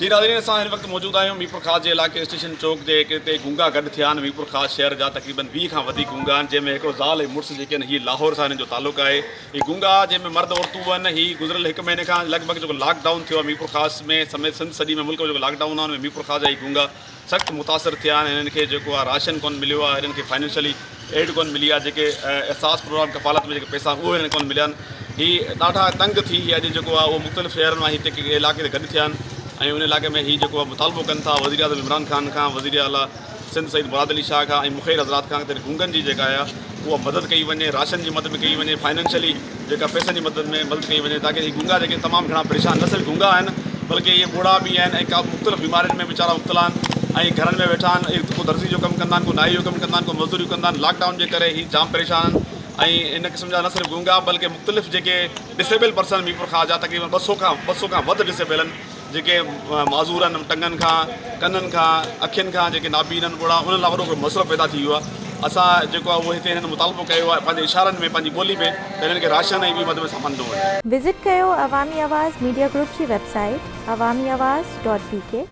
जी नाज़रीन, असां हिन वक़्तु मौजूदु आहियूं मीरपुर ख़ास जे इलाइक़े स्टेशन चौक जे हिते गूंगा गॾु थिया आहिनि। मीरपुर ख़ास शहर जा तक़रीबन 20 खां वधीक गूंगा आहिनि, जंहिंमें हिकिड़ो ज़ाल ऐं मुड़ुसु जेके आहिनि हीअ लाहौर सां हिननि जो तालुक़ु आहे। हीअ गूंगा जंहिंमें मर्द औरतूं आहिनि, हीअ गुज़िरियल 1 महीने खां लॻभॻि जेको लॉकडाउन थियो आहे मीरपुर ख़ास में समेत सिंध सॼी में मुल्क जो जेको लॉकडाउन आहे, हुन में मीरपुर ख़ास जा हीअ गूंगा सख़्तु मुतासिर थिया आहिनि। हिननि खे जेको आहे राशन कोन मिलियो आहे, हिननि खे फाइनेंशियली एड कोन मिली आहे, जेके एहसास प्रोग्राम कफ़ालत में जेके पैसा उहे हिननि कोन मिलिया आहिनि। हीअ ॾाढा तंग थी अॼु जेको आहे उहो मुख़्तलिफ़ शहरनि मां हिते इलाइक़े ते गॾु थिया आहिनि ऐं उन इलाइक़े में हीअ जेको आहे मुतालबो कनि था वज़ीर आज़म इमरान ख़ान खां, वज़ीर आला सिंध सईद मुराद अली शाह खां ऐं मुख़ैर हज़रात खां त गूंगनि जी जेका आहे उहा मदद कई वञे, राशन जी मदद में कई वञे, फाइनेंशियली जेका पैसनि जी मदद कई वञे, ताकी हीअ गूंगा जेके तमामु घणा परेशान न सिर्फ़ु गूंगा आहिनि बल्कि इहे बूढ़ा बि आहिनि ऐं का मुख़्तलिफ़ बीमारियुनि में वीचारा मुब्तला आहिनि ऐं घरनि में वेठा आहिनि। को दर्ज़ी जो कमु कंदा आहिनि, को नाई जो कमु कंदा आहिनि, को मज़दूरी कंदा आहिनि। लॉकडाउन जे करे हीअ जाम परेशान आहिनि ऐं इन क़िस्म जा न सिर्फ़ु गूंगा बल्कि मुख़्तलिफ़ जेके डिसेबल पर्सन मीरपुर ख़ास जा तक़रीबन 200 खां वधि डिसेबल आहिनि, जेके माज़ूर आहिनि टंगनि खां, कननि खां, अखियुनि खां, जेके नाबीन आहिनि बूढ़ा, उन्हनि लाइ वॾो हिकिड़ो मसइलो पैदा थी वियो आहे। असां जेको आहे उहो हिते हिननि मुतालबो कयो आहे पंहिंजे इशारनि में, पंहिंजी ॿोली में, त हिननि खे राशन ऐं ॿी मदद में सामान ॾिनो वञे। विज़िट कयो अवामी आवाज़ मीडिया ग्रुप जी वेबसाइट awamiawaz.pk।